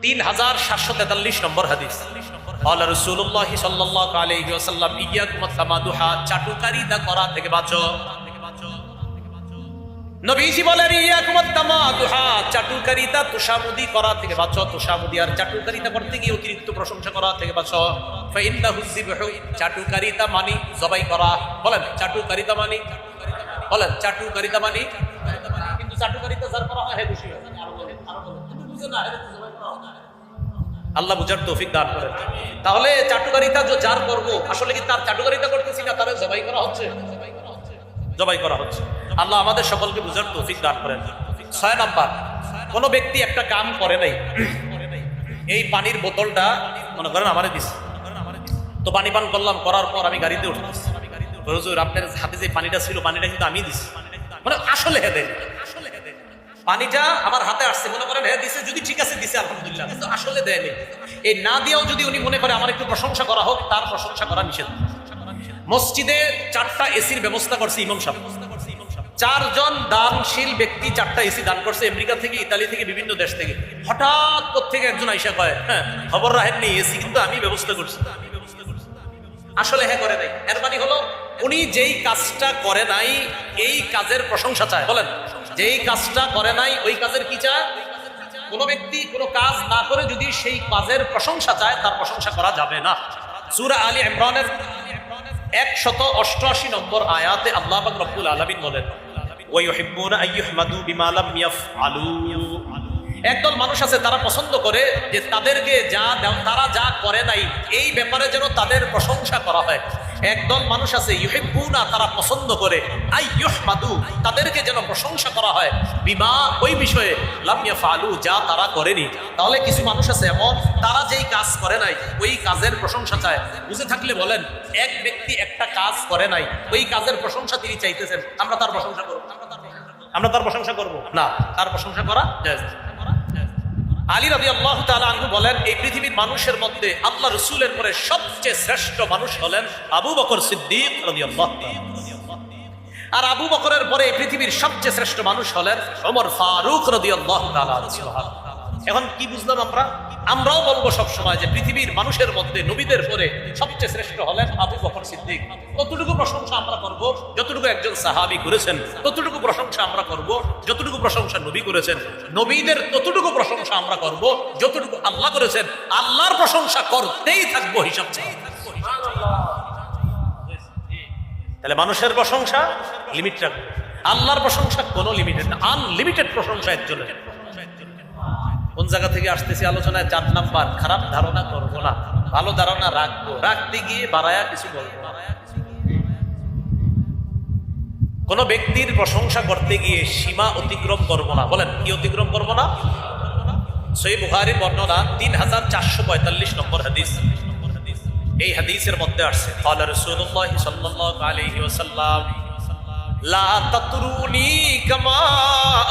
3743 নম্বর হাদিস। আল্লাহ রাসূলুল্লাহ সাল্লাল্লাহু আলাইহি ওয়াসাল্লাম ইয়্যাকুম ওয়াত-তামাদুহা, চাটুকারিতা করা থেকে বাঁচো। নবীজি বলেন ইয়্যাকুম ওয়াত-তামাদুহা, চাটুকারিতা তুষামুদি করা থেকে বাঁচো। তুষামুদি আর চাটুকারিতা করতে গিয়ে অতিরিক্ত প্রশংসা করা থেকে বাঁচো। ফাইন্নাহু যিবহু, চাটুকারিতা মানে জবাই করা। বলেন চাটুকারিতা মানে, বলেন চাটুকারিতা মানে, কিন্তু চাটুকারিতা যার করা হয় হে খুশি হয়, আরো বলেন কিন্তু বুঝে না, আল্লাহ বুঝার তৌফিক দান করেন। তাহলে চাটুকারিতা যার করব, আসলে কি তার চাটুকারিতা করতেছি না, তার জবাই করা হচ্ছে, জবাই করা হচ্ছে। আল্লাহ আমাদের সকলকে বুঝার তৌফিক দান করেন। 6 নাম্বার, কোন ব্যক্তি একটা কাম করে নাই, এই পানির বোতলটা মনে করেন আমারে দিচ্ছে, তো পানি পান করলাম, করার পর আমি গাড়িতে উঠতেছি, হুজুর আপনার হাতে যে পানিটা ছিল পানিটা কিন্তু আমি দিছি, মানে আসলে হেদে পানিটা আমার হাতে আসছে, মনে করেন হ্যাঁ দিছে, যদি ঠিক আছে দিছে আলহামদুলিল্লাহ, কিন্তু আসলে দেয়নি। এই না দিয়েও যদি উনি মনে করে আমার একটু প্রশংসা করা হোক, তার প্রশংসা করা নিষেধ। মসজিদে 4টা এসির ব্যবস্থা করছে ইমাম সাহেব, 4 জন দানশীল ব্যক্তি 4টা এসি দান করছে, আমেরিকা থেকে, ইতালি থেকে, বিভিন্ন দেশ থেকে। হঠাৎ থেকে একজন আইসা কয়, হ্যাঁ খবর রাখেননি, এসি কিন্তু আমি ব্যবস্থা করছি। আসলে হ্যাঁ করে নাই, এর মানে হলো উনি যেই কাজটা করে নাই এই কাজের প্রশংসা চায়। বলেন যেই কাজটা করে নাই ওই কাজের কি চায়? কোন ব্যক্তি কোন কাজ না করে যদি সেই কাজের প্রশংসা চায়, তার প্রশংসা করা যাবে না। সূরা আলী ইমরানের 188 নম্বর আয়াতে আল্লাহ পাক রব্বুল আলামিন বলেন, ওয়া ইউহিব্বুনা আইয়ুহমাদু বিমা লাম ইয়াফআলু। একদল মানুষ আছে তারা পছন্দ করে যে তাদেরকে তারা যা করে নাই এই ব্যাপারে যেন তাদের প্রশংসা করা হয়। একদল মানুষ আছে ইউহিব্বুনা, তারা পছন্দ করে আইয়ুহমাদু, তাদেরকে যেন প্রশংসা করা হয় বিমা, ওই বিষয়ে লাম ইয়াফআলু, যা তারা করেনি। তাহলে কিছু মানুষ আছে এমন, তারা যেই কাজ করে নাই ওই কাজের প্রশংসা চায়। বুঝে থাকলে বলেন, এক ব্যক্তি একটা কাজ করে নাই, ওই কাজের প্রশংসা তিনি চাইতেছেন, আমরা তার প্রশংসা করব? আমরা তার প্রশংসা করব না, তার প্রশংসা করা জায়েজ। আলী রাদিয়াল্লাহু তাআলা আনহু বলেন, এই পৃথিবীর মানুষের মধ্যে আল্লাহ রাসূলের পরে সবচেয়ে শ্রেষ্ঠ মানুষ হলেন আবু বকর সিদ্দিক রাদিয়াল্লাহু তাআলা, আর আবু বকরের পরে এই পৃথিবীর সবচেয়ে শ্রেষ্ঠ মানুষ হলেন ওমর ফারুক রাদিয়াল্লাহু তাআলা। এখন কি বুঝলাম আমরা? আমরাও বলবো সবসময় যে পৃথিবীর মানুষের মধ্যে নবীদের পরে সবচেয়ে শ্রেষ্ঠ হলেন আবু বকর সিদ্দিক। ততটুকু প্রশংসা আমরা করব যতটুকু একজন সাহাবী করেছেন, ততটুকু প্রশংসা আমরা করব যতটুকু প্রশংসা নবী করেছেন। নবীদের ততটুকু প্রশংসা আমরা করব যতটুকু আল্লাহ করেছেন। আল্লাহর প্রশংসা করতেই থাকবো হিসাব ছাড়া। তাহলে মানুষের প্রশংসা লিমিট রাখবো, আল্লাহর প্রশংসা কোনো লিমিটেড না, আনলিমিটেড প্রশংসা একজনের। কোন জায়গা থেকে আসতেছি আলোচনায়? 4 নাম্বার, খারাপ ধারণা করবো না, ভালো ধারণা রাখবো, রাখতে গিয়ে বাড়ায়া কিছু বলবো না। কোন ব্যক্তির প্রশংসা করতে গিয়ে সীমা অতিক্রম করবো না। বলেন কি অতিক্রম করবো না? সহিহ বুখারীর বর্ণনা 3445 নম্বর হাদিস। এই হাদিসের মধ্যে আসছে, ক্বালা রাসূলুল্লাহ সাল্লাল্লাহু আলাইহি ওয়াসাল্লাম, লা তাতরুনি কামা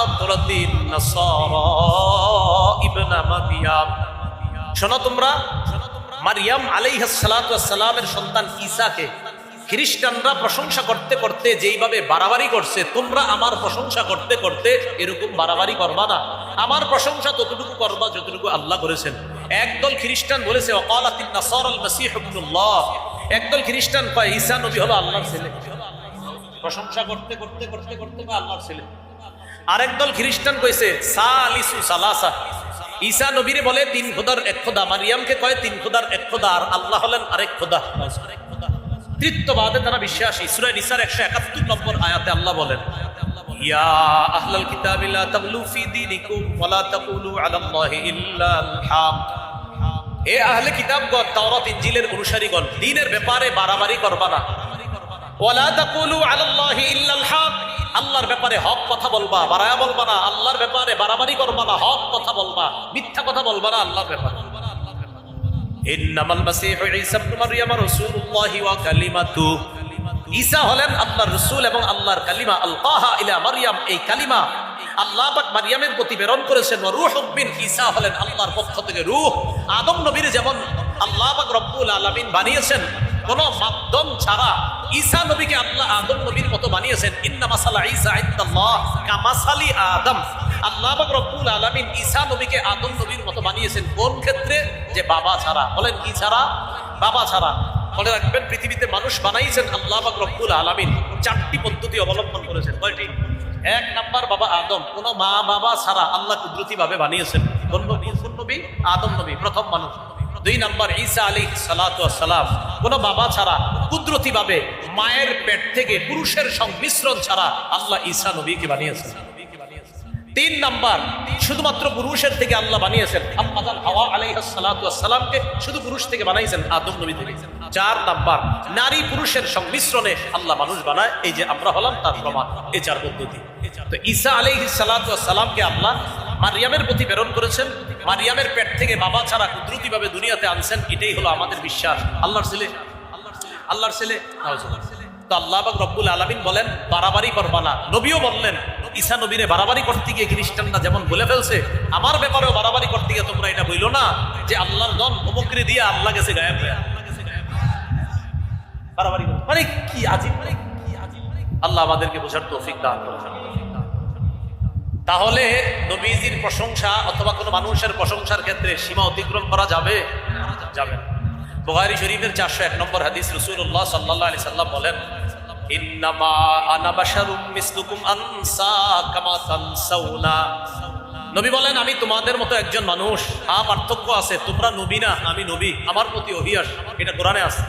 আতরাতিন নাসারা ইবনা মারইয়াম। শোনো তোমরা, মারইয়াম আলাইহিস সালাতু ওয়াস সালামের সন্তান ঈসাকে খ্রিস্টানরা প্রশংসা করতে করতে যেইভাবে বাড়াবাড়ি করছে, তোমরা আমার প্রশংসা করতে করতে এরকম বাড়াবাড়ি করবা না। আমার প্রশংসা ততটুকু করবা যতটুকু আল্লাহ করেছেন। একদল খ্রিস্টান বলেছে ওয়াকালাতিন নাসারাল মাসীহ ইবনুল্লাহ, একদল খ্রিস্টান কয় ঈসা নবী হলো আল্লাহর ছেলে, প্রশংসা করতে করতে করতে করতে আল্লাহর ছেলে। আরেকদল খ্রিস্টান কইছে সালিসু সালাসা, ঈসা নবীরে বলে 3 খোদার 1 খোদা, মারিয়ামকে কয় 3 খোদার 1 খোদা, আর আল্লাহ হলেন আরেক খোদা। তৃতীয়বাদে তারা বিশ্বাসী। সূরা নিসার 171 নম্বর আয়াতে আল্লাহ বলেন, ইয়া আহলাল কিতাবি লা তাগলু ফি দীনিকুম ওয়া লা তাকুলু আলাল্লাহি ইল্লাল হক। এ আহলে কিতাবগণ, তাওরাত ইনজিলের অনুসারীগণ, দ্বীনের ব্যাপারে বাড়াবাড়ি করবা না। ওয়ালা তাকুলু আলাল্লাহি ইল্লাল হক, আল্লাহর ব্যাপারে হক কথা বলবা, বাড়ায়া বলবা না। আল্লাহর ব্যাপারে বাড়াবাড়ি করবা না, হক কথা বলবা, মিথ্যা কথা বলবা না আল্লাহর ব্যাপারে। ইন্নামাল মাসীহু ঈসা ইবনে মারইয়াম রাসূলুল্লাহি ওয়া কালিমাতু, ঈসা হলেন আল্লাহর রাসূল এবং আল্লাহর কালিমা। আলকাহা ইলা মারইয়াম, এই কালিমা আল্লাহ পাক মারইয়ামের প্রতি প্রেরণ করেছেন। ওয়া রূহুম মিন, ঈসা হলেন আল্লাহর পক্ষ থেকে রূহ। আদম নবীর যেমন আল্লাহ পাক রব্বুল আলামিন বানিয়েছেন কোন মাধ্যম ছাড়া, ঈসা নবীকে আল্লাহ আদম নবীর মতো বানিয়েছেন। ইন্না মাসালা ঈসা ইনদাল্লাহ কামাসালি আদম। আল্লাহ পাক রব্বুল আলামিন ঈসা নবীকে আদম নবীর মতো বানিয়েছেন। কোন ক্ষেত্রে? যে বাবা ছাড়া। বলেন কি ছাড়া? বাবা ছাড়া। মনে রাখবেন, পৃথিবীতে মানুষ বানাইছেন আল্লাহ পাক রব্বুল আলামিন 4টি পদ্ধতি অবলম্বন করেছেন। কয়টি? 1 নাম্বার বাবা আদম, কোন মা বাবা ছাড়া আল্লাহ কুদরতি ভাবে বানিয়েছেন। কোন নবী? আদম নবী, প্রথম মানুষ। 2 নাম্বার ঈসা আলাইহিস সালাতু ওয়াস সালাম, কোন বাবা ছাড়া কুদরতি ভাবে মায়ের পেট থেকে পুরুষের সংমিশ্রণ ছাড়া আল্লাহ ঈসা নবীকে বানিয়েছেন। 3 নাম্বার শুধুমাত্র পুরুষের থেকে আল্লাহ বানিয়েছেন। আম্মাজান হাওয়া আলাইহিস সালাতু ওয়াস সালামকে শুধু পুরুষ থেকে বানাইছেন, আদম নবী থেকে। 4 নাম্বার নারী পুরুষের সংমিশ্রণে আল্লাহ মানুষ বানায়। এই যে আমরা হলাম তার প্রমাণ এই 4 পদ্ধতি। তো ঈসা আলাইহিস সালাতু ওয়াস সালামকে আল্লাহ মারিয়ামের প্রতি প্রেরণ করেছেন, মারিয়ামের পেট থেকে বাবা ছাড়া কুদরতি ভাবে দুনিয়াতে আনছেন। এটাই হলো আমাদের বিশ্বাস। আল্লাহর ছেলে, আল্লাহর ছেলে। তো আল্লাহ পাক রব্বুল আলামিন বলেন বাড়াবাড়ি করবা না। নবীও বললেন ঈসা নবীরে বাড়াবাড়ি করতে গিয়ে খ্রিস্টানরা যেমন বলে ফেলছে, আমার ব্যাপারেও বাড়াবাড়ি করতে গিয়ে তোমরা এটা বইলো না যে আল্লাহর দন অমুকরে দিয়ে আল্লাহ গেছে গায়েব হয়ে। বাড়াবাড়ি মানে কি আজীব, মানে কি আজীব। আল্লাহ আমাদেরকে বোঝার তৌফিক দান করুন। তাহলে নবীজির প্রশংসা অথবা কোনো মানুষের প্রশংসার ক্ষেত্রে সীমা অতিক্রম করা যাবে? যাবে। বুখারী শরীফের 401 নম্বর হাদিস, রাসূলুল্লাহ সাল্লাল্লাহু আলাইহি সাল্লাম বলেন, ইন্নামা আনা বাশারুম মিসলুকুম আনসা কামা তানসাউনা। নবী বলেন আমি তোমাদের মতো একজন মানুষ। হ্যাঁ, পার্থক্য আছে, তোমরা নবী না, আমি নবী, আমার প্রতি ওহী আসে, এটা কোরআনে আছে।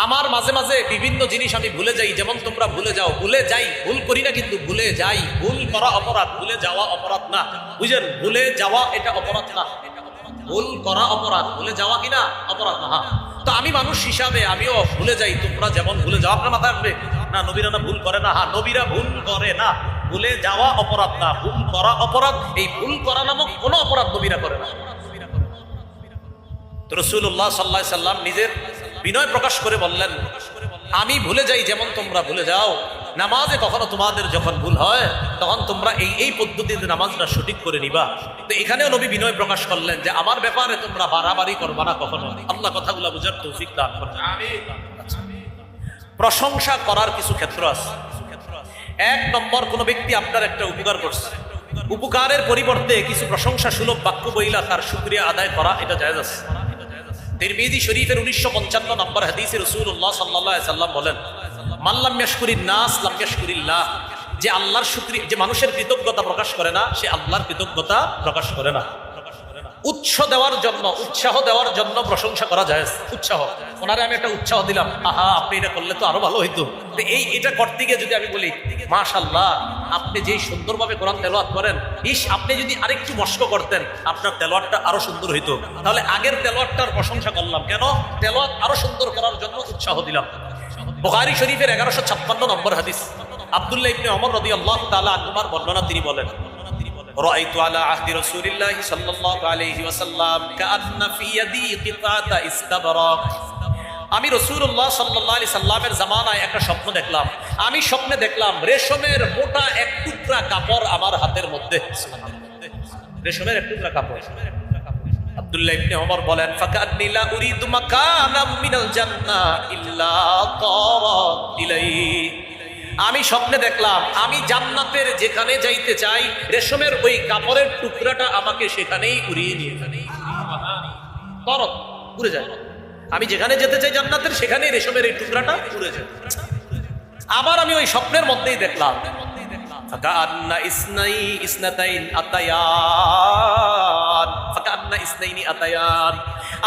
আমার মাঝে মাঝে বিভিন্ন জিনিস আমি ভুলে যাই, যেমন তোমরা ভুলে যাও। ভুলে যাই, ভুল করি না কিন্তু ভুলে যাই। ভুল করা অপরাধ, ভুলে যাওয়া অপরাধ না, বুঝেন? ভুলে যাওয়া এটা অপরাধ না, ভুল করা অপরাধ, ভুলে যাওয়া কিনা অপরাধ না। তো আমি মানুষ হিসাবে আমিও ভুলে যাই, তোমরা যেমন ভুলে যাও। আপনার মাথায় আসবে না নবীরা না ভুল করে না? হ্যাঁ, নবীরা ভুল করে না। ভুলে যাওয়া অপরাধ না, ভুল করা অপরাধ। এই ভুল করা নামক কোনো অপরাধ নবীরা করে না। তো রাসূলুল্লাহ সাল্লাল্লাহু আলাইহি সাল্লাম নিজের বিনয় প্রকাশ করে বললেন আমি ভুলে যাই যেমন তোমরা ভুলে যাও। নামাজে কখনো তোমাদের যখন ভুল হয় তখন তোমরা এই পদ্ধতিতে নামাজটা সঠিক করে নিবা। তো এখানেও নবী বিনয় প্রকাশ করলেন যে আমার ব্যাপারে তোমরা বাড়াবাড়ি করবা না কখনো। আল্লাহ কথাগুলো বুঝার তৌফিক দান করুন। প্রশংসা করার কিছু ক্ষেত্র আছে। 1 নম্বর, কোন ব্যক্তি আপনার একটা উপকার করছে, উপকারের পরিবর্তে কিছু প্রশংসা সুলভ বাক্য বইলা তার শুকরিয়া আদায় করা, এটা জায়েজ আছে। তিরমিজি শরীফের 1955 নম্বর হাদিসে রাসূলুল্লাহ সাল্লাল্লাহু আলাইহি সাল্লাম বলেন, মান লাম ইয়াশকুরিন নাস লাম ইয়াশকুরিল্লাহ। যে আল্লাহর শুকরিয়া, যে মানুষের কৃতজ্ঞতা প্রকাশ করে না, সে আল্লাহর কৃতজ্ঞতা প্রকাশ করে না। উৎসাহ দেওয়ার জন্য প্রশংসা করা যায়। উৎসাহ, ওনারে আমি একটা উৎসাহ দিলাম, আহা আপনি এটা করলে তো আরো ভালো হইতো। তো এটা করতে গিয়ে যদি আমি বলি মাশাআল্লাহ আপনি যেই সুন্দরভাবে কোরআন তেলাওয়াত করেন, আপনি যদি আরেকটু মস্ক করতেন আপনার তেলাওয়াতটা আরো সুন্দর হইতো, তাহলে আগের তেলাওয়াতটার প্রশংসা করলাম কেন? তেলাওয়াত আরো সুন্দর করার জন্য উৎসাহ দিলাম। বুখারী শরীফের 1156 নম্বর হাদিস, আব্দুল্লাহ ইবনে ওমর রাদিয়াল্লাহু তাআলা আনহুমার বর্ণনা, তিনি বলেন, রাআইতু আলা আহদি রাসূলিল্লাহি সাল্লাল্লাহু আলাইহি ওয়াসাল্লাম কাআন্না ফি ইয়াদি কিতাতা ইস্তাবরাক। আমি রাসূলুল্লাহ সাল্লাল্লাহু আলাইহি সাল্লামের জামানায় একটা স্বপ্ন দেখলাম। আমি স্বপ্নে দেখলাম রেশমের মোটা এক টুকরা কাপড় আমার হাতের মধ্যে, রেশমের এক টুকরা কাপড়। আব্দুল্লাহ ইবনে ওমর বলেন, ফাকান্নি লা উরিদু মাকানাম মিনাল জান্নাহ ইল্লা তারাত ইলাইহি। আমি স্বপ্নে দেখলাম আমি জান্নাতের যেখানে যাইতে চাই, রেশমের ওই কাপড়ের টুকরাটা আমাকে সেখানেই উড়িয়ে নিয়ে তরত উড়ে যায়। আমি যেখানে যেতে চাই জান্নাতের, সেখানেই রেশমের এই টুকরাটা উড়ে যায়। আবার আমি ওই স্বপ্নের মধ্যেই দেখলাম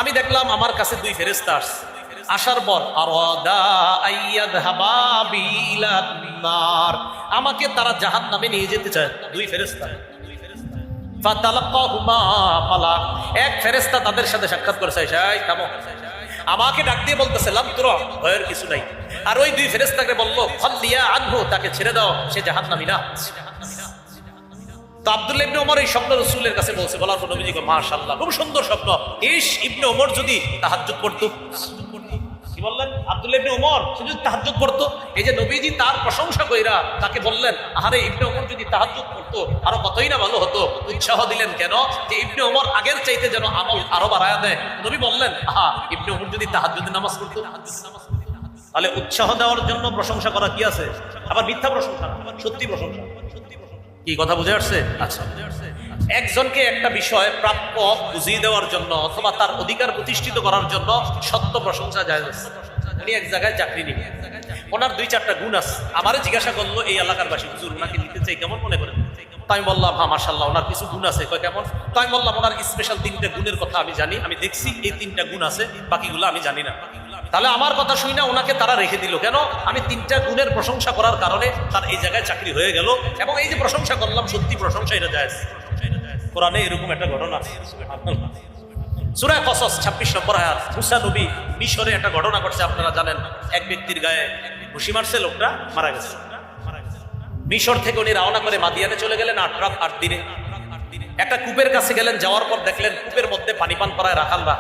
আমি দেখলাম আমার কাছে 2 ফেরেশতা আসছে। আসার পর আমাকে তারা জাহান্নামে নিয়ে যেতে চায়। 2 ফেরেশতা, এক ফেরেশতা তাদের সাথে সাক্ষাৎ করেছে, আমাকে ডাক দিয়ে বলতেছে লাম তুরা, ভয়ের কিছু নাই। আর ওই 2 ফেরেশতাকে বললো ফাল্লিয়া আনহু, তাকে ছেড়ে দাও, সে জাহান্নামী না। তো আব্দুল্লাহ ইবনে ওমর এই স্বপ্ন রাসূলের কাছে বলছে, বলার পর নবীজি কয় মাশাআল্লাহ খুব সুন্দর স্বপ্ন। ইবনে ওমর যদি তাহাজ্জুদ পড়তো, কি বললেন? আব্দুল্লাহ ইবনে ওমর সে যদি তাহাজ্জুদ পড়তো, এই যে নবীজি তার প্রশংসা কইরা তাকে বললেন আরে ইবনে ওমর যদি তাহাজ্জুদ পড়তো আরো কতই না ভালো হতো। উৎসাহ দিলেন কেন? যে ইবনে ওমর আগের চাইতে যেন আমল আরো বাড়ায়া দেয়। নবী বললেন আহা ইবনে ওমর যদি তাহাজ্জুদের নামাজ পড়তো। তাহলে উৎসাহ দেওয়ার জন্য প্রশংসা করা কি আছে, আবার মিথ্যা প্রশংসা, সত্যি প্রশংসা। কি কথা বুঝে আসছে? আচ্ছা, একজনকে একটা বিষয় প্রাপ্য বুঝিয়ে দেওয়ার জন্য অথবা তার অধিকার প্রতিষ্ঠিত করার জন্য সত্য প্রশংসা জায়েজ আছে। উনি এক জায়গায় চাকরি নিবে, ওনার 2-4টা গুণ আছে। আমারে জিজ্ঞাসা করলো এই এলাকার বাসী, হুজুর ওনাকে নিতে চাই, কেমন মনে করেন? তো আমি বললাম হ্যাঁ মাশাআল্লাহ ওনার কিছু গুণ আছে। কয় কেমন? তো আমি বললাম ওনার স্পেশাল 3টা গুণের কথা আমি জানি, আমি দেখছি এই 3টা গুণ আছে, বাকিগুলো আমি জানি না। তাহলে আমার কথা শুই না ওনাকে তারা রেখে দিল কেন? আমি 3টা গুণের প্রশংসা করার কারণে তার এই জায়গায় চাকরি হয়ে গেল, এবং এই যে প্রশংসা করলাম সত্যি প্রশংসা, এটা জায়েজ। কোরআনে এরকম একটা ঘটনা আছে, সূরা কসস 26 নম্বর আয়াত। মুসা নবী মিশরে একটা ঘটনা ঘটছে, আপনারা জানেন। এক ব্যক্তির গায়ে ঘুষি মারছে, লোকটা মারা গেছে। মিশর থেকে উনি রওনা করে মাদিয়ানে চলে গেলেন 8 রাত 8 দিনে। একটা কূপের কাছে গেলেন, যাওয়ার পর দেখলেন কূপের মধ্যে পানি পান করায় রাখালরা।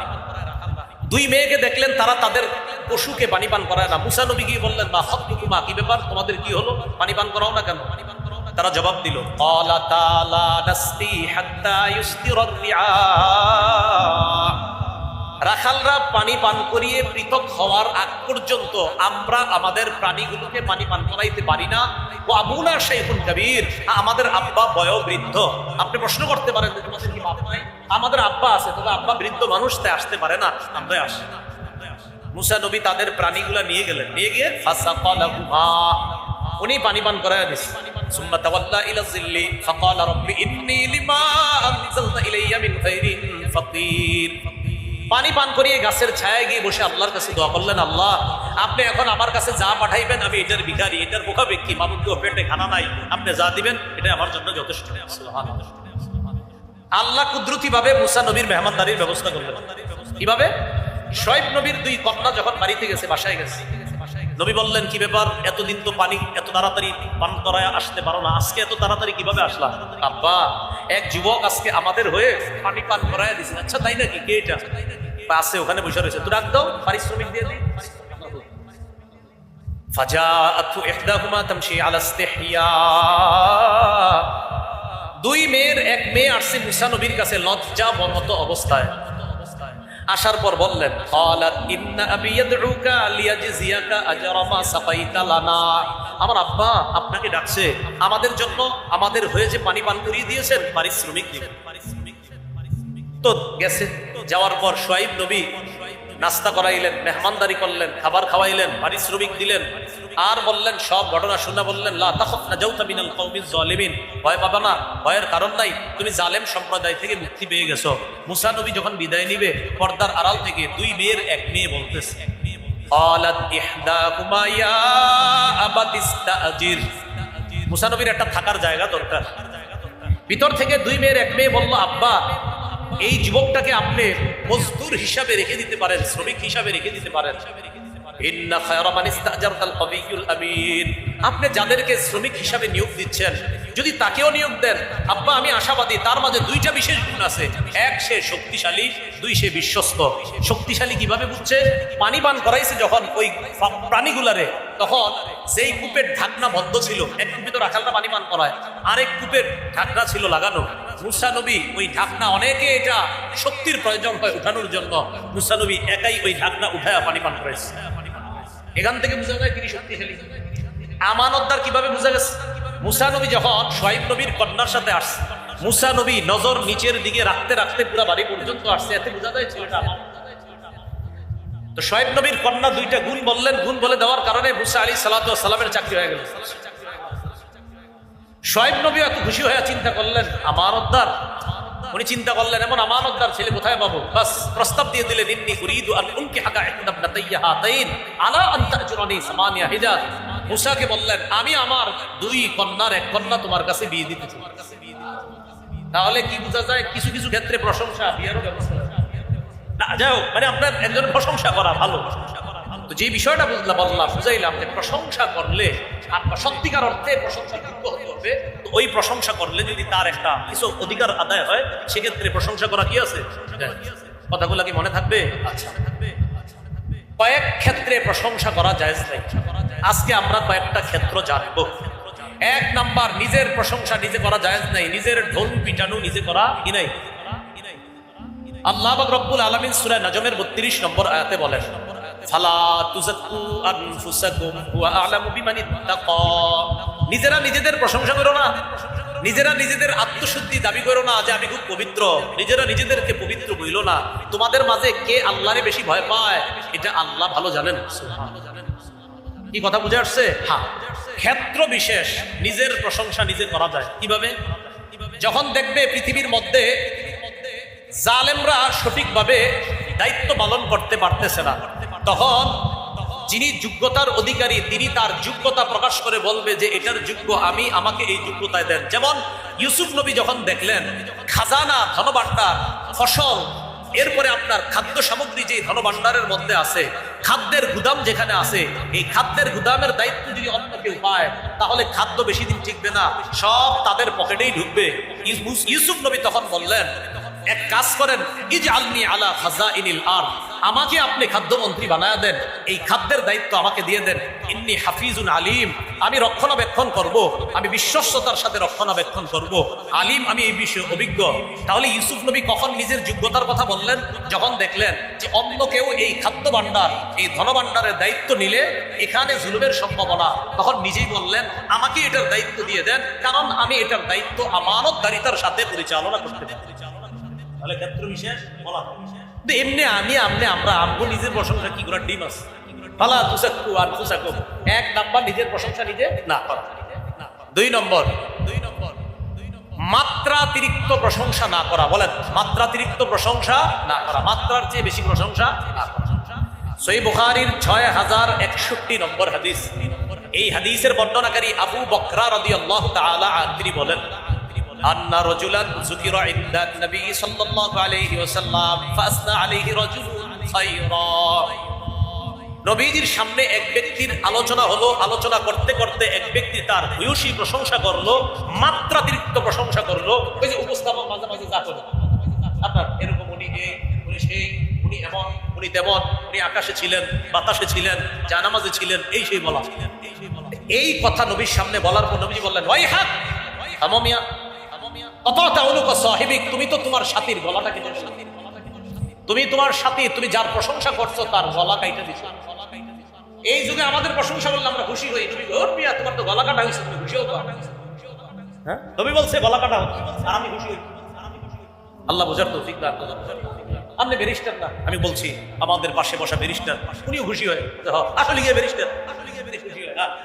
2 মেয়েকে দেখলেন তারা তাদের পশুকে পানি পান করায় না। মুসা নবী গিয়ে বললেন মা খাতবুকুমা, কি ব্যাপার তোমাদের কি হলো, পানি পান করাও না কেন? তারা জবাব দিল ক্বালা তাআলা নাসকি হাত্তা ইউসদিরার রিআ, রাখালরা পানি পান করিয়ে পৃথক হওয়ার আগ পর্যন্ত আমরা আমাদের প্রাণীগুলোকে পানি পান করাইতে পারি না। ও আবুনা শাইখুন কাবীর, আমাদের আব্বা বয়োবৃদ্ধ। আপনি প্রশ্ন করতে পারেন যে তোমাদের কি বাপ নাই? আমাদের আব্বা আছে, তবে আব্বা বৃদ্ধ মানুষ, তাই আসতে পারে না, আমরা আসি। মুসা নবী তাদের প্রাণীগুলা নিয়ে গেলেন, নিয়ে গিয়ে ফাসাকালাহুমা, উনি পানি পান করায় দিয়েছেন। সুম্মা তাওয়াল্লা ইলা যিল্লি ফাকালা রাব্বি ইন্নী লিমা আনজালতা ইলাইয়া মিন খাইরিন ফাকির। পানি পান করিয়ে গাছের ছায়ায় গিয়ে বসে আল্লাহর কাছে দোয়া করলেন, আল্লাহ আপনি এখন আমার কাছে যা পাঠাইবেন, আমি এটার ভিখারি, এটার বোকা ব্যক্তি, মামুনকেও পেটে খানা নাই, আপনি যা দিবেন এটা আমার জন্য যথেষ্ট। আল্লাহ কুদরতি ভাবে মুসা নবীর মেহমানদারির ব্যবস্থা করলেন। কিভাবে? শুআয়ব নবীর 2 কন্যা যখন বাড়িতে গেছে, বাসায় গেছে, নবী বললেন কি ব্যাপার, এতদিন তো পানি এত তাড়াতাড়ি পান করায় আসতে পারো না, আজকে এত তাড়াতাড়ি কিভাবে আসলা? আব্বা এক যুবক আজকে আমাদের হয়ে পানি পান করায় দিছে। আচ্ছা তাই নাকি, কে এটা? আছে ওখানে বসে রয়েছে, তুই রাখ দাও, পারিশ্রমিক দিয়ে দিই। ফাজাআতু ইহদাহুমা তামশি আলা ইস্তিহইয়া, 2 মেয়ের এক মেয়ে আসছে মুসা নবীর কাছে লজ্জা বনত অবস্থায়। আসার পর বললেন ক্বালাত ইন্না আবি ইয়াদউকা লিয়াজজিয়াকা আজরা মা সাকাইতা লানা, আমার আব্বা আপনাকে ডাকছে, আমাদের জন্য আমাদের হয়ে যে পানি পান করিয়ে দিয়েছেন পারিশ্রমিক দিবেন। তো গেছে, যাওয়ার পর শুআয়ব নবী নাস্তা করাইলেন, মেহমানদারি করলেন, খাবার খাওয়াইলেন, পারিশ্রমিক দিলেন, আর বললেন সব ঘটনা শুনে বললেন লা তাখাফ নাজাউতা মিনাল কওমিজ জালিমিন, ভয় পাবা না, ভয়ের কারণ নাই, তুমি জালেম সম্প্রদায় থেকে মুক্তি পেয়ে গেছো। মুসা নবী যখন বিদায় নিবে, পর্দার আড়াল থেকে 2 মেয়ের এক মেয়ে বলতেছে ক্বালাত ইহদাকুমা ইয়া আবাতিস্তাজির, মুসা নবীর একটা থাকার জায়গা দরকার। ভিতর থেকে 2 মেয়ের এক মেয়ে বলল আব্বা এই যুবকটাকে আপনি মজদুর হিসাবে রেখে দিতে পারেন, শ্রমিক হিসাবে রেখে দিতে পারেন। ইন্না খায়রা মান ইস্তাজারতাল কবিয়ুল আমিন, আপনি যাদেরকে শ্রমিক হিসাবে নিয়োগ দিচ্ছেন যদি তাকেও নিয়োগ দেন, আব্বা আমি আশাবাদী তার মাঝে 2টা বিশেষ গুণ আছে। 1 সে শক্তিশালী, 2 সে বিশ্বস্ত। শক্তিশালী কিভাবে বুঝছে? পানি পান করাইছে যখন ওই প্রাণীগুলারে, তখন যেই কূপের ঢাকনা বন্ধ ছিল, এক কূপে তো রাখালরা পানি পান করায়, আরেক কূপের ঢাকনা ছিল লাগানো। মুসা নবী ওই ঢাকনা, অনেকে এটা শক্তির প্রয়োজন হয় উঠানোর জন্য, মুসা নবী একাই ওই ঢাকনা উঠায়া পানি পান করেছে। এখান থেকে বোঝা যায় তিনি শক্তিশালী। আমানতদার কিভাবে বোঝা গেছে? মুসা নবী যখন শুআয়ব নবীর কন্যার সাথে আসছে, মুসা নবী নজর নিচের দিকে রাখতে রাখতে পুরো বাড়ি পর্যন্ত আসছে, এতে বোঝা যায় ছেলেটা আমার। তো শুআয়ব নবীর কন্যা 2টা গুণ বললেন, গুণ বলে দেওয়ার কারণে মুসা আলাইহিস সালাতু ওয়াস সালামের চাকরি হয়ে গেল। শুআয়ব নবী এত খুশি হয়ে চিন্তা করলেন আমানতদার, উনি চিন্তা করলেন এমন আমানতদার ছেলে কোথায় পাবো? বাস প্রস্তাব দিয়ে দিলেন ইন্নী উরিদু আন উনকিহাকা ইহদা ইবনাতাইয়া হাতাইন আলা আন তাজুরানি সামানিয়া হিজাজ। মুসাকে বললেন আমি আমার 2 কন্যার 1 কন্যা তোমার কাছে বিয়ে দিতে চাই। তাহলে কি বোঝা যায়? কিছু কিছু ক্ষেত্রে প্রশংসা বিয়েরও ব্যবস্থা না, যাও মানে আপনার একজনের প্রশংসা করা ভালো। তো যে বিষয়টা বললাম বুঝাইলাম যে প্রশংসা করলে আপনার সত্যিকার অর্থে প্রশংসার যোগ্য হতে হবে। তো ওই প্রশংসা করলে যদি তার একটা কিছু অধিকার আদায় হয়, সেক্ষেত্রে প্রশংসা করা কি আছে? কথাগুলো কি মনে থাকবে? আচ্ছা, কয়েক ক্ষেত্রে প্রশংসা করা জায়েজ নাই। আজকে আমরা কয়েকটা ক্ষেত্র জানবো। 1 নাম্বার, নিজের প্রশংসা নিজে করা জায়েজ নাই, নিজের ঢোল পিটানো নিজে করা কি নাই। আল্লাহ পাক রব্বুল আলামিন সূরা নাজমের 32 নম্বর আয়াতে বলেন ফালা তুযাক্কু আনফুসাকুম হুয়া আ'লামু বিমান ইত্তাকা। নিজেরা নিজেদের প্রশংসা করো না, নিজেরা নিজেদের আত্মশুদ্ধি দাবি করো না যে আমি খুব পবিত্র, নিজেরা নিজেদেরকে পবিত্র বইলো না। তোমাদের মাঝে কে আল্লাহরে বেশি ভয় পায় এটা আল্লাহ ভালো জানেন। কি কথা বুঝে আসছে? হ্যাঁ, ক্ষেত্র বিশেষ নিজের প্রশংসা নিজে করা যায়। কিভাবে? যখন দেখবে পৃথিবীর মধ্যে জালেমরা সঠিকভাবে দায়িত্ব পালন করতে পারতেছে না, তখন যিনি যোগ্যতার অধিকারী তিনি তার যোগ্যতা প্রকাশ করে বলবে যে এটার যোগ্য আমি, আমাকে এই যোগ্যতায় দেন। যেমন ইউসুফ নবী যখন দেখলেন খাজানা, ধনভাণ্ডার, ফসল, এরপরে আপনার খাদ্য সামগ্রী যে ধনভাণ্ডারের মধ্যে আছে, খাদ্যের গুদাম যেখানে আছে, এই খাদ্যের গুদামের দায়িত্ব যদি অন্য কেউ পায় তাহলে খাদ্য বেশি দিন টিকবে না, সব তাদের পকেটেই ঢুকবে। ইউসুফ নবী তখন বললেন, এক কাজ করেন, ইজআলনি আলা খাযাইনিল আরদ, আমাকে আপনি খাদ্যমন্ত্রী বানায়া দেন, এই খাদ্যের দায়িত্ব আমাকে দিয়ে দেন। ইন্নী হাফিজুন আলিম, আমি রক্ষণাবেক্ষণ করব, আমি বিশ্বস্ততার সাথে রক্ষণাবেক্ষণ করব, আলিম, আমি এই বিষয়ে অভিজ্ঞ। তাহলে ইউসুফ নবী কখন নিজের যোগ্যতার কথা বললেন? যখন দেখলেন যে অন্য কেউ এই খাদ্য ভাণ্ডার, এই ধনভাণ্ডারের দায়িত্ব নিলে এখানে জুলুমের সম্ভাবনা, তখন নিজেই বললেন আমাকে এটার দায়িত্ব দিয়ে দেন, কারণ আমি এটার দায়িত্ব আমানতদারিতার সাথে পরিচালনা করতে পারি। তাহলে ক্ষেত্র বিশেষ বলা হয়। এমনি আমরা আমগো নিজের প্রশংসা কি করার ডিম আছে? ফালা তুযাক্কু আনফুসাকুম, এক নাম্বার নিজের প্রশংসা নিজে না করা। দুই নম্বর মাত্রাতিরিক্ত প্রশংসা না করা। বলেন, মাত্রাতিরিক্ত প্রশংসা না করা, মাত্রার চেয়ে বেশি প্রশংসা না করা। সহিহ বুখারীর 6161 নম্বর হাদিস। এই হাদিসের বর্ণনাকারী আবু বকরা রাদিয়াল্লাহু তাআলা আনহু তিনি বলেন, আন্না রাজুলান যুকিরা ইনদা নবী সাল্লাল্লাহু আলাইহি ওয়াসাল্লাম ফাসনা আলাইহি রাজুলুন খায়রা। নবীজির সামনে এক ব্যক্তির আলোচনা হলো, আলোচনা করতে করতে এক ব্যক্তি তার ভূয়সী প্রশংসা করলো, মাত্রাতিরিক্ত প্রশংসা করলো। ওই যে উপস্থাপক মাঝে মাঝে যা করে, আপনার এরকম উনি এই, উনি সেই, উনি এমন, উনি তেমন, উনি আকাশে ছিলেন, বাতাসে ছিলেন, জানামাজে ছিলেন, এই সেই বলা। এই কথা নবীর সামনে বলার পর নবীজি বললেন, ওয়াই হাক আমমিয়া, তুমি তো তোমার সাথীর গলাটা কেটে দিলে। তুমি তোমার সাথী, তুমি যার প্রশংসা করছো তার গলা কাইটা দিছো। এই যুগে আমাদের প্রশংসা করলে আমরা খুশি হই, তুমি তোমার তো গলা কাটা হয়েছে, তুমি খুশি হতো? হ্যাঁ, নবী বলছে গলা কাটা হচ্ছে আর আমি খুশি হই। আল্লাহ বোঝার তৌফিক দান করুন। আপনি ব্যারিস্টার না, আমি বলছি আমাদের পাশে বসা ব্যারিস্টার, উনিও খুশি হয়, আসলে গিয়ে ব্যারিস্টার,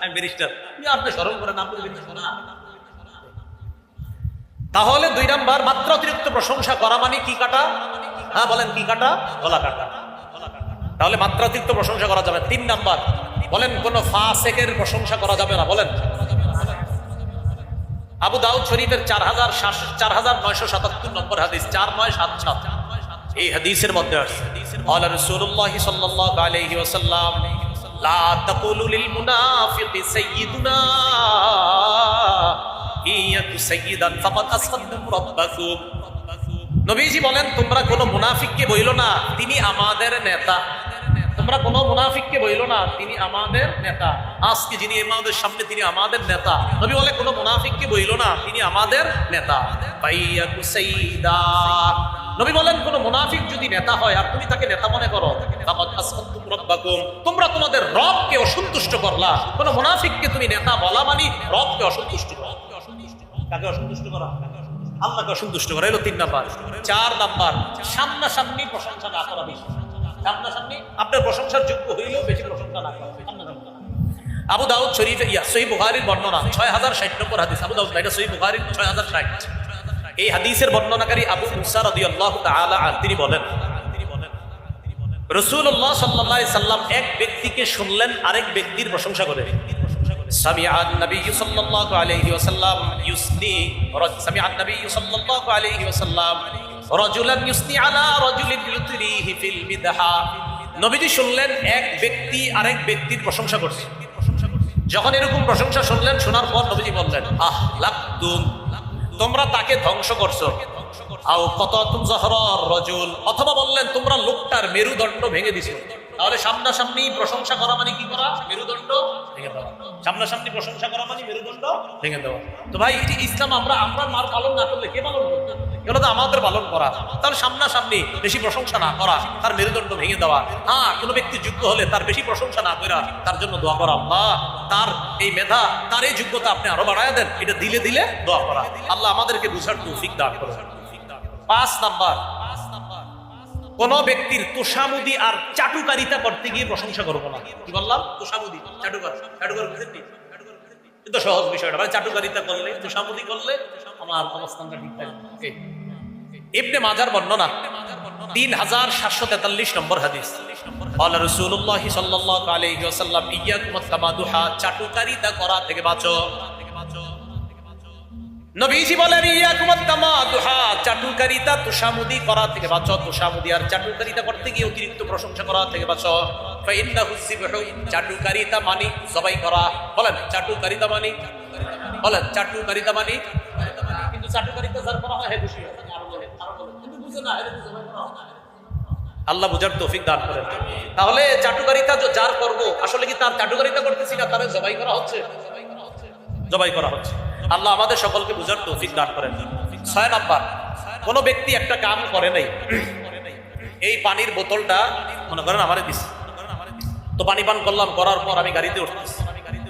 আমি ব্যারিস্টার, আপনি স্মরণ করেন আপনি ব্যারিস্টার না। তাহলে দুই নাম্বার, মাত্রা অতিরিক্ত প্রশংসা করা মানে কি কাটা? হ্যাঁ বলেন, কি কাটা? গলা কাটা। তাহলে মাত্রা অতিরিক্ত প্রশংসা করা যাবে। তিন নাম্বার বলেন, কোন ফাসিকের প্রশংসা করা যাবে না। বলেন, আবু দাউদ শরীফের 4977 নম্বর হাদিস, 4977, এই হাদিসের মধ্যে আছে, আল্লাহ রাসূলুল্লাহ সাল্লাল্লাহু আলাইহি ওয়াসাল্লাম, লা তাকুলু লিল মুনাফিকি সাইয়্যিদুনা ইয়াকু সাইয়্যিদান ফাকাদ আসফাতুম রাব্বাকুম। নবীজি বলেন, তোমরা কোনো মুনাফিককে বইলো না তিনি আমাদের নেতা। তোমরা কোনো মুনাফিককে বইলো না তিনি আমাদের নেতা। আজকে যিনি আমাদের সামনে তিনি আমাদের নেতা। নবী বলে, কোনো মুনাফিককে বইলো না তিনি আমাদের নেতা। বাইয়াকু সাইয়্যিদা, নবী বলেন, কোন মুনাফিক যদি নেতা হয় আর তুমি তাকে নেতা মনে করো, ফাকাদ আসফাতুম রাব্বাকুম, তোমরা তোমাদের রবকে অসন্তুষ্ট করলা। কোন মুনাফিককে তুমি নেতা বলা মানে রবকে অসন্তুষ্ট করা। কাকে অসন্তুষ্ট করা? আল্লাহকে অসন্তুষ্ট করা। এলো 3 নাম্বার। 4 নাম্বার, সামনাসামনি প্রশংসা না করা। বেশি সামনাসামনি আপনার প্রশংসার যোগ্য হইলেও বেশি প্রশংসা না করা। আবু দাউদ শরীফে সহিহ বুখারীর বর্ণনা 6060 নম্বর হাদিস। আবু দাউদ, এটা সহিহ বুখারীর 6060। এই হাদিসের বর্ণনাকারী আবু মুসা রাদিয়াল্লাহু তাআলা আনহু তিনি বলেন, রাসূলুল্লাহ সাল্লাল্লাহু আলাইহি সাল্লাম এক ব্যক্তিকে শুনলেন আরেক ব্যক্তির প্রশংসা করে। সামিআন নবী সাল্লাল্লাহু আলাইহি ওয়াসাল্লাম ইউসনি, সামিআন নবী সাল্লাল্লাহু আলাইহি ওয়াসাল্লাম রাজুলান ইউসনি আলা রাজুলিন ইউতরিহি ফিল মিদহা। নবীজি শুনলেন এক ব্যক্তি আরেক ব্যক্তির প্রশংসা করছে। যখন এরকম প্রশংসা শুনলেন, শোনার পর নবীজি বললেন, আহলাকতুম, তোমরা তাকে ধ্বংস করছো। আও কাতাতুম যাহরার রাজুল, অথবা বললেন তোমরা লোকটার মেরুদণ্ড ভেঙে দিছো। তাহলে সামনাসামনি প্রশংসা করা মানে কি করা? মেরুদণ্ড ভেঙে দেওয়া। সামনাসামনি প্রশংসা করা মানে মেরুদণ্ড ভেঙে দেওয়া। তো ভাই এটি ইসলাম আমরা মার পালন না করলে কে পালন করবে? এগুলো তো আমাদের পালন করা। তাহলে সামনাসামনি বেশি প্রশংসা না করা, তার মেরুদণ্ড ভেঙে দেওয়া। হ্যাঁ, কোনো ব্যক্তি যোগ্য হলে তার বেশি প্রশংসা না করা, তার জন্য দোয়া করা, আল্লাহ তার এই মেধা, তার এই যোগ্যতা আপনি আরো বাড়ায় দেন, এটা দিলে দিলে দোয়া করা। আল্লাহ আমাদেরকে বুঝার তৌফিক দান করুন। 5 নাম্বার, কোন ব্যক্তির তোষামুদি আর চাটুকারিতা করতে গিয়ে প্রশংসা করবো না। কি বললাম? তোষামুদি, চাটুকার বুঝেননি? কিন্তু সহজ বিষয়টা, মানে চাটুকারিতা করলে, তোষামুদি করলে আমার অবস্থানটা ঠিক থাকবে। ইবনে মাজার বর্ণনা 3743 নম্বর হাদিস। ক্বালা রাসূলুল্লাহ সাল্লাল্লাহু আলাইহি ওয়াসাল্লাম ইয়্যাকুম আত-তামাদুহা, চাটুকারিতা করা থেকে বাঁচো। নবীজি বলেন ইয়াকুম আত-তামাদুহা, চাটুকারিতা তোষামুদি করা থেকে বাঁচো। তোষামুদি আর চাটুকারিতা করতে গিয়ে অতিরিক্ত প্রশংসা করা থেকে বাঁচো। ফাইন্নাহু যিবহু, চাটুকারিতা মানে জবাই করা। বলেন চাটুকারিতা মানে, বলেন চাটুকারিতা মানে। কিন্তু চাটুকারিতা যার করা হয় হে খুশি হয়, আরো বলেন কিন্তু বুঝে না, এর জবাই করা হয়। আল্লাহ বুঝার তৌফিক দান করেন। তাহলে চাটুকারিতা যার করব, আসলে কি তার চাটুকারিতা করতেছি না, তার জবাই করা হচ্ছে, জবাই করা হচ্ছে। আল্লাহ আমাদের সকলকে বুঝার তৌফিক দান করেন। 6 নাম্বার, কোন ব্যক্তি একটা কাম করে নাই, এই পানির বোতলটা মনে করেন আমারে দিছে, তো পানি পান করলাম, করার পর আমি গাড়িতে উঠতেছি,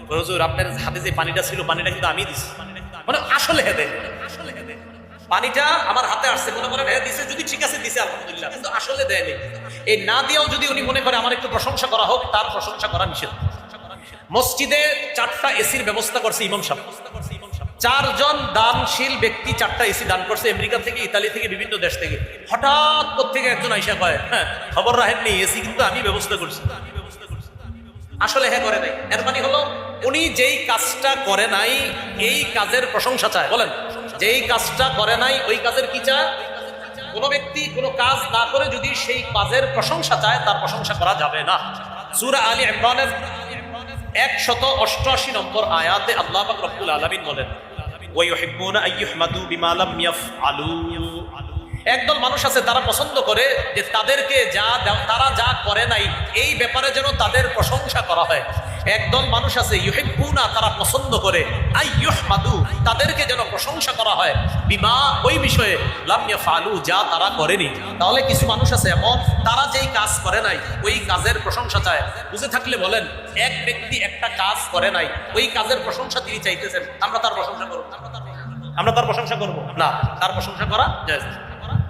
হুজুর আপনার হাতে যে পানিটা ছিল, পানিটা কিন্তু আমি দিছি, মানে আসলে হেদে পানিটা আমার হাতে আসছে, মনে করেন হ্যাঁ দিছে, যদি ঠিক আছে দিছে আলহামদুলিল্লাহ, কিন্তু আসলে দেয়নি। এই না দিয়েও যদি উনি মনে করে আমার একটু প্রশংসা করা হোক, তার প্রশংসা করা নিষেধ। মসজিদে 4টা এসির ব্যবস্থা করছে ইমাম সাহেব। 4 জন দানশীল ব্যক্তি 4টা এসি দান করছে, আমেরিকা থেকে, ইতালি থেকে, বিভিন্ন দেশ থেকে। হঠাৎ কোত্থেকে একজন আইসা কয়, হ্যাঁ খবর রাখেননি, এসি কিন্তু আমি ব্যবস্থা করছি। আসলে হ্যাঁ করে নাই। এর মানে হলো উনি যেই কাজটা করে নাই, এই কাজের প্রশংসা চায়। বলেন যেই কাজটা করে নাই ওই কাজের কি চায়? কোন ব্যক্তি কোন কাজ না করে যদি সেই কাজের প্রশংসা চায়, তার প্রশংসা করা যাবে না। সূরা আলী ইমরানের 188 নম্বর আয়াতে আল্লাহ পাক রব্বুল আলামিন বলেন, ওয়া ইউহিব্বুনা আইয়ুহমাদু বিমা লাম ইয়াফআলু। একদল মানুষ আছে তারা পছন্দ করে যে তাদেরকে তারা যা করে নাই এই ব্যাপারে যেন তাদের প্রশংসা করা হয়। একদল মানুষ আছে ইউহিব্বুনা, তারা পছন্দ করে আইয়ুহমাদু, তাদেরকে যেন প্রশংসা করা হয় বিমা, ওই বিষয়ে লাম ইয়াফআলু, যা তারা করেনি। তাহলে কিছু মানুষ আছে এমন, তারা যেই কাজ করে নাই ওই কাজের প্রশংসা চায়। বুঝে থাকলে বলেন, এক ব্যক্তি একটা কাজ করে নাই, ওই কাজের প্রশংসা তিনি চাইতেছেন, আমরা তার প্রশংসা করব? আমরা তার প্রশংসা করব না, তার প্রশংসা করা জায়েজ।